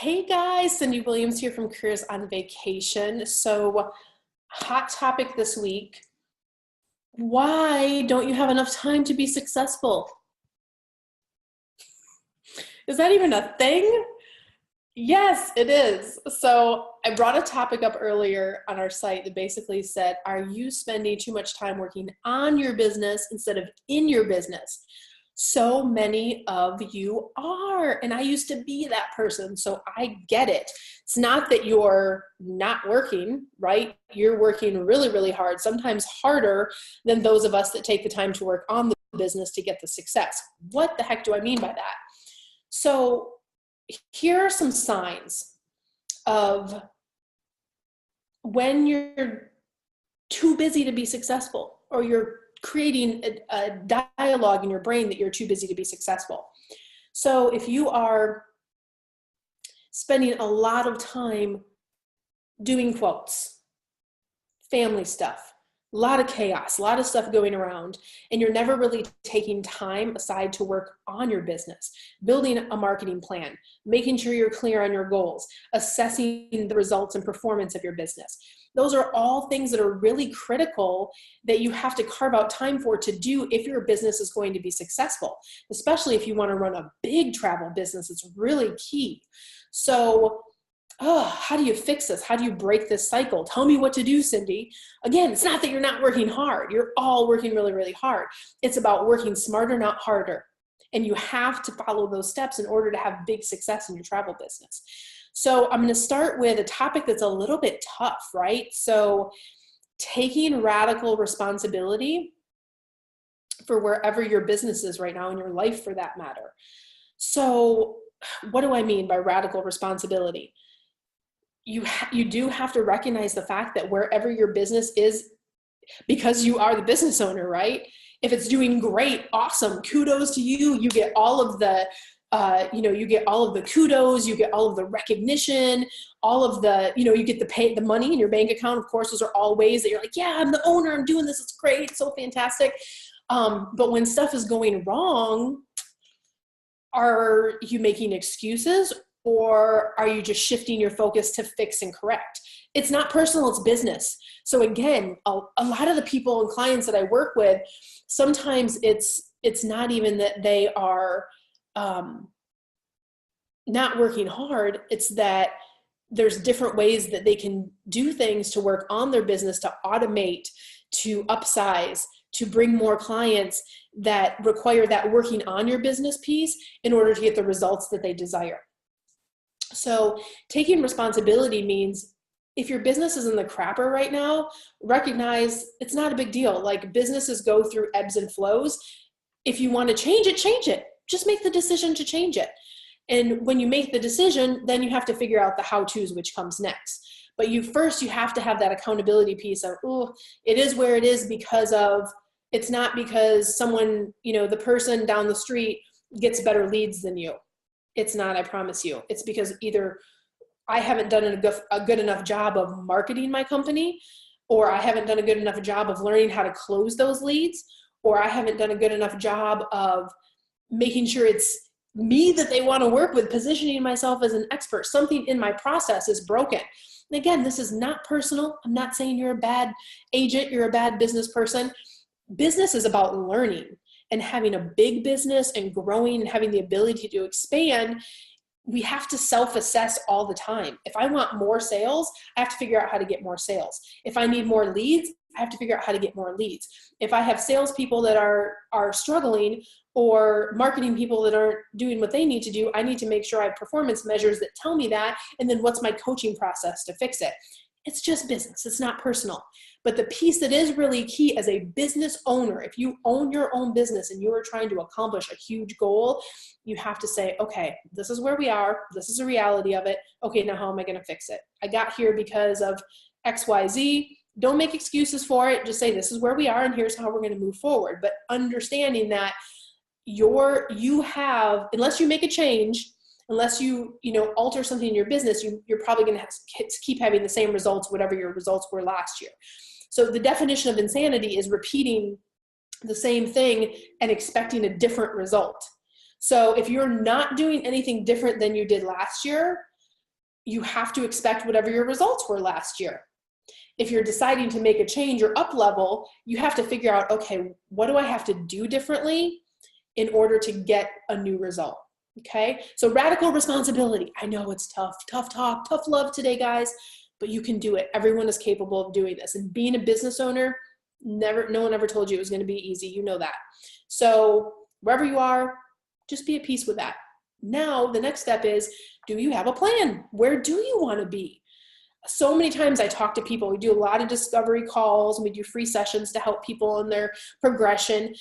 Hey guys, Cyndi Williams here from Careers on Vacation. So, hot topic this week. Why don't you have enough time to be successful? Is that even a thing? Yes, it is. So, I brought a topic up earlier on our site that basically said, are you spending too much time working on your business instead of in your business? So many of you are, and I used to be that person, so I get it. It's not that you're not working, right? You're working really, really hard, sometimes harder than those of us that take the time to work on the business to get the success. What the heck do I mean by that? So here are some signs of when you're too busy to be successful, or you're creating a dialogue in your brain that you're too busy to be successful. So if you are spending a lot of time doing quotes, family stuff, a lot of chaos, a lot of stuff going around, and you're never really taking time aside to work on your business, building a marketing plan, making sure you're clear on your goals, assessing the results and performance of your business. Those are all things that are really critical that you have to carve out time for to do if your business is going to be successful, especially if you want to run a big travel business. It's really key. So, how do you fix this? How do you break this cycle? Tell me what to do, Cyndi. Again, it's not that you're not working hard. You're all working really, really hard. It's about working smarter, not harder. And you have to follow those steps in order to have big success in your travel business. So I'm going to start with a topic that's a little bit tough, right? So taking radical responsibility for wherever your business is right now in your life, for that matter. So what do I mean by radical responsibility? You do have to recognize the fact that wherever your business is, because you are the business owner, right? If it's doing great, awesome, kudos to you. You get all of the you get all of the kudos, you get all of the recognition, all of the, you get the money in your bank account. Of course, those are all ways that you're like, yeah, I'm the owner, I'm doing this, it's great, it's so fantastic. But when stuff is going wrong, are you making excuses, or are you just shifting your focus to fix and correct? It's not personal, it's business. So again, a lot of the people and clients that I work with, sometimes it's not even that they are not working hard. It's that there's different ways that they can do things to work on their business, to automate, to upsize, to bring more clients that require that working on your business piece in order to get the results that they desire. So taking responsibility means if your business is in the crapper right now, recognize it's not a big deal. Like, businesses go through ebbs and flows. If you want to change it, change it. Just make the decision to change it. And when you make the decision, then you have to figure out the how-tos, which comes next. But you have to have that accountability piece of, it is where it is because of, it's not because someone, the person down the street gets better leads than you. It's not, I promise you. It's because either I haven't done a good enough job of marketing my company, or I haven't done a good enough job of learning how to close those leads, or I haven't done a good enough job of making sure it's me that they want to work with, positioning myself as an expert. Something in my process is broken. And again, this is not personal. I'm not saying you're a bad agent, you're a bad business person. Business is about learning and having a big business and growing and having the ability to expand. We have to self-assess all the time. If I want more sales, I have to figure out how to get more sales. If I need more leads, I have to figure out how to get more leads. If I have salespeople that are struggling, or marketing people that aren't doing what they need to do, I need to make sure I have performance measures that tell me that, and then what's my coaching process to fix it. It's just business, it's not personal. But the piece that is really key as a business owner, if you own your own business and you are trying to accomplish a huge goal, you have to say, okay, this is where we are, this is the reality of it. Okay, now how am I gonna fix it? I got here because of XYZ. Don't make excuses for it, just say this is where we are and here's how we're gonna move forward. But understanding that unless you make a change, unless you alter something in your business, you're probably going to keep having the same results, whatever your results were last year. So the definition of insanity is repeating the same thing and expecting a different result. So if you're not doing anything different than you did last year, you have to expect whatever your results were last year. If you're deciding to make a change or up level, you have to figure out, okay, what do I have to do differently in order to get a new result? Okay, so radical responsibility. I know it's tough, tough talk, tough love today, guys, but you can do it. Everyone is capable of doing this. And being a business owner, no one ever told you it was going to be easy. You know that. So wherever you are, just be at peace with that. Now, the next step is, do you have a plan? Where do you want to be? So many times I talk to people, we do a lot of discovery calls and we do free sessions to help people in their progression.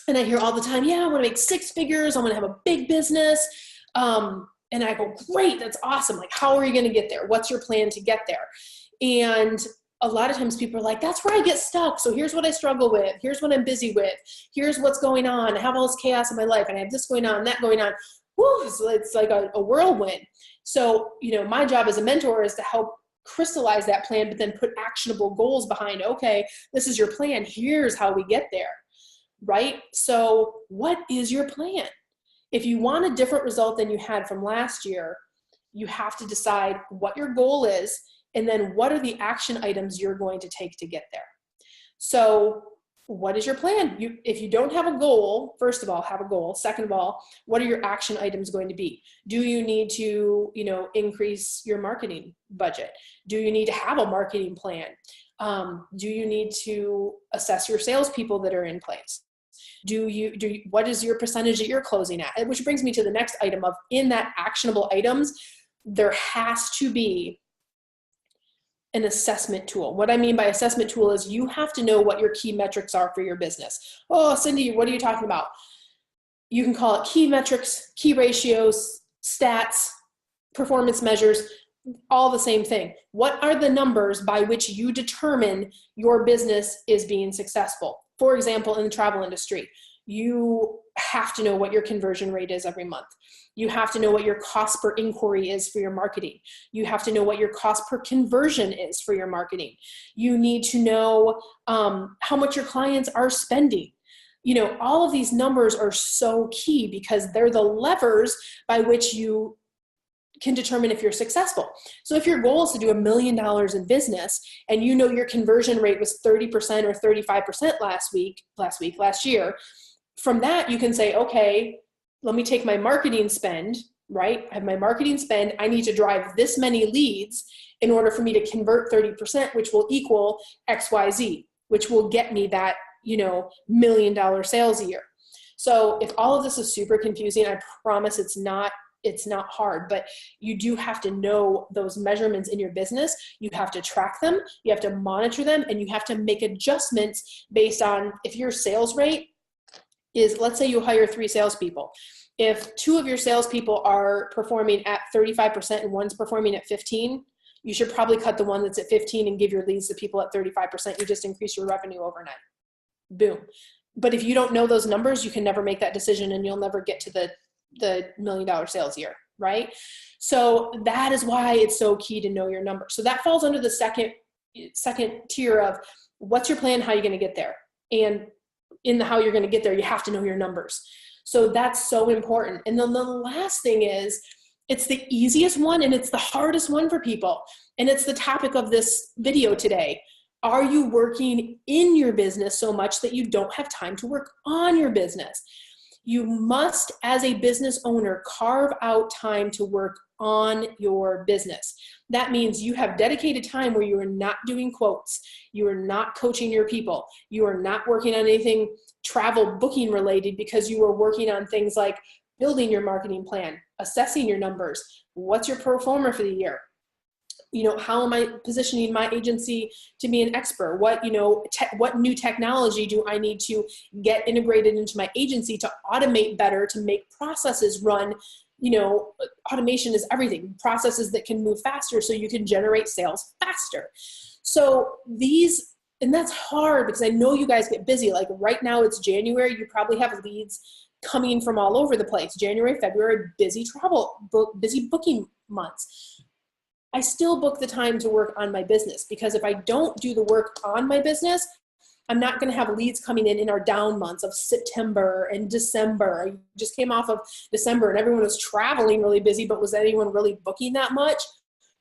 And I hear all the time, yeah, I want to make 6 figures. I want to have a big business. And I go, great, that's awesome. Like, how are you going to get there? What's your plan to get there? And a lot of times people are like, that's where I get stuck. So here's what I struggle with. Here's what I'm busy with. Here's what's going on. I have all this chaos in my life and I have this going on, that going on. Woo, it's like a whirlwind. So, my job as a mentor is to help crystallize that plan, but then put actionable goals behind, okay, this is your plan. Here's how we get there. Right? So what is your plan? If you want a different result than you had from last year, you have to decide what your goal is, and then what are the action items you're going to take to get there. So what is your plan? If you don't have a goal, first of all, have a goal. Second of all, what are your action items going to be? Do you need to, increase your marketing budget? Do you need to have a marketing plan? Do you need to assess your salespeople that are in place? What is your percentage that you're closing at? Which brings me to the next item of, in that actionable items, there has to be an assessment tool. What I mean by assessment tool is you have to know what your key metrics are for your business. Oh, Cyndi, what are you talking about? You can call it key metrics, key ratios, stats, performance measures, all the same thing. What are the numbers by which you determine your business is being successful? For example, in the travel industry, you have to know what your conversion rate is every month. You have to know what your cost per inquiry is for your marketing. You have to know what your cost per conversion is for your marketing. You need to know how much your clients are spending. All of these numbers are so key because they're the levers by which you can determine if you're successful. So if your goal is to do $1 million in business and your conversion rate was 30% or 35% last year, from that you can say, okay, let me take my marketing spend, right? I have my marketing spend. I need to drive this many leads in order for me to convert 30%, which will equal XYZ, which will get me that, $1 million sales a year. So if all of this is super confusing, I promise it's not hard, but you do have to know those measurements in your business. You have to track them, you have to monitor them, and you have to make adjustments based on if your sales rate is, let's say you hire 3 salespeople. If 2 of your salespeople are performing at 35% and one's performing at 15%, you should probably cut the one that's at 15% and give your leads to people at 35%. You just increase your revenue overnight. Boom. But if you don't know those numbers, you can never make that decision and you'll never get to the $1 million sales year, right? So that is why it's so key to know your numbers. So that falls under the second tier of what's your plan, how you're going to get there. And in the how you're going to get there, you have to know your numbers. So that's so important. And then the last thing is, it's the easiest one and it's the hardest one for people. And it's the topic of this video today. Are you working in your business so much that you don't have time to work on your business? You must, as a business owner, carve out time to work on your business. That means you have dedicated time where you are not doing quotes, you are not coaching your people, you are not working on anything travel booking related because you are working on things like building your marketing plan, assessing your numbers, what's your pro forma for the year? How am I positioning my agency to be an expert? What new technology do I need to get integrated into my agency to automate better, to make processes run? Automation is everything. Processes that can move faster so you can generate sales faster. So and that's hard because I know you guys get busy. Like right now it's January. You probably have leads coming from all over the place. January, February, busy booking months. I still book the time to work on my business because if I don't do the work on my business, I'm not going to have leads coming in our down months of September and December. I just came off of December and everyone was traveling really busy, but was anyone really booking that much?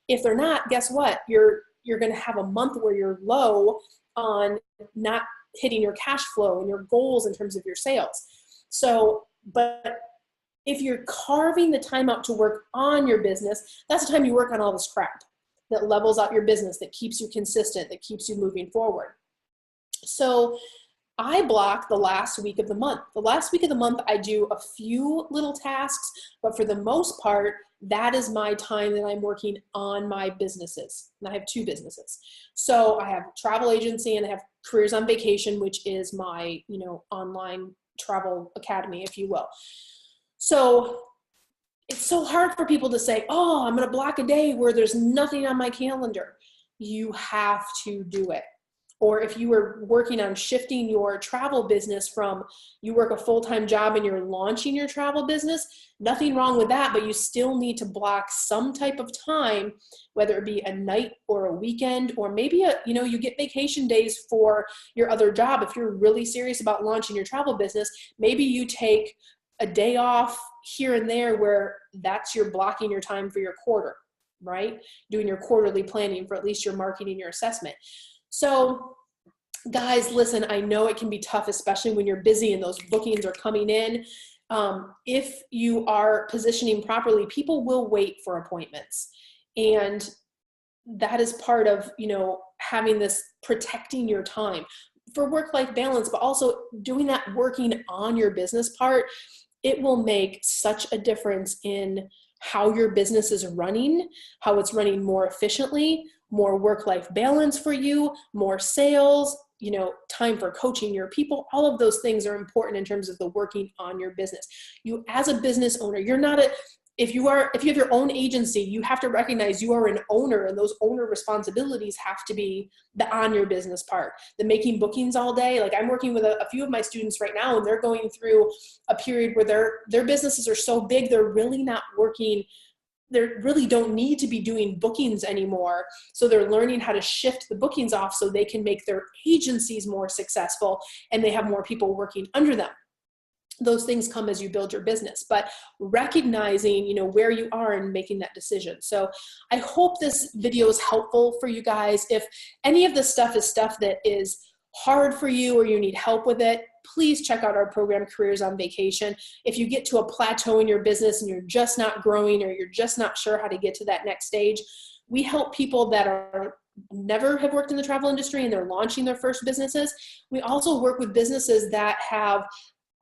If they're not, guess what? You're going to have a month where you're low on not hitting your cash flow and your goals in terms of your sales. So, but if you're carving the time out to work on your business, that's the time you work on all this crap that levels out your business, that keeps you consistent, that keeps you moving forward. So I block the last week of the month. The last week of the month, I do a few little tasks, but for the most part, that is my time that I'm working on my businesses. And I have 2 businesses. So I have travel agency and I have Careers on Vacation, which is my, online travel academy, if you will. So it's so hard for people to say, oh, I'm going to block a day where there's nothing on my calendar. You have to do it. Or if you were working on shifting your travel business from you work a full-time job and you're launching your travel business, nothing wrong with that, but you still need to block some type of time, whether it be a night or a weekend, or maybe you get vacation days for your other job. If you're really serious about launching your travel business, maybe you take a day off here and there where that's your blocking your time for your quarter, right? Doing your quarterly planning for at least your marketing, your assessment. So guys, listen, I know it can be tough, especially when you're busy and those bookings are coming in. If you are positioning properly, people will wait for appointments. And that is part of, having this protecting your time for work-life balance, but also doing that working on your business part. It will make such a difference in how your business is running, how it's running more efficiently, more work-life balance for you, more sales, time for coaching your people. All of those things are important in terms of the working on your business. You as a business owner, if you have your own agency, you have to recognize you are an owner, and those owner responsibilities have to be the on your business part. The making bookings all day. Like I'm working with a few of my students right now, and they're going through a period where their businesses are so big, they're really not working. They really don't need to be doing bookings anymore. So they're learning how to shift the bookings off so they can make their agencies more successful and they have more people working under them. Those things come as you build your business, but recognizing, where you are and making that decision. So I hope this video is helpful for you guys. If any of this stuff is stuff that is hard for you or you need help with it, please check out our program, Careers on Vacation. If you get to a plateau in your business and you're just not growing or you're just not sure how to get to that next stage, we help people that never have worked in the travel industry and they're launching their first businesses. We also work with businesses that have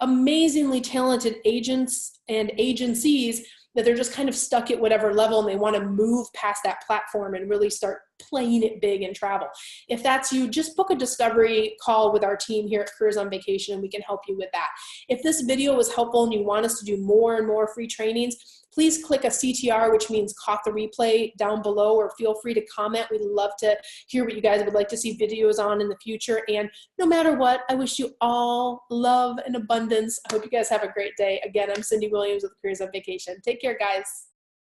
amazingly talented agents and agencies that they're just kind of stuck at whatever level and they want to move past that platform and really start playing it big in travel. If that's you, just book a discovery call with our team here at Careers on Vacation and we can help you with that. If this video was helpful and you want us to do more and more free trainings, please click a CTR, which means caught the replay, down below, or feel free to comment. We'd love to hear what you guys would like to see videos on in the future. And no matter what, I wish you all love and abundance. I hope you guys have a great day. Again, I'm Cyndi Williams with Careers on Vacation. Take care, guys.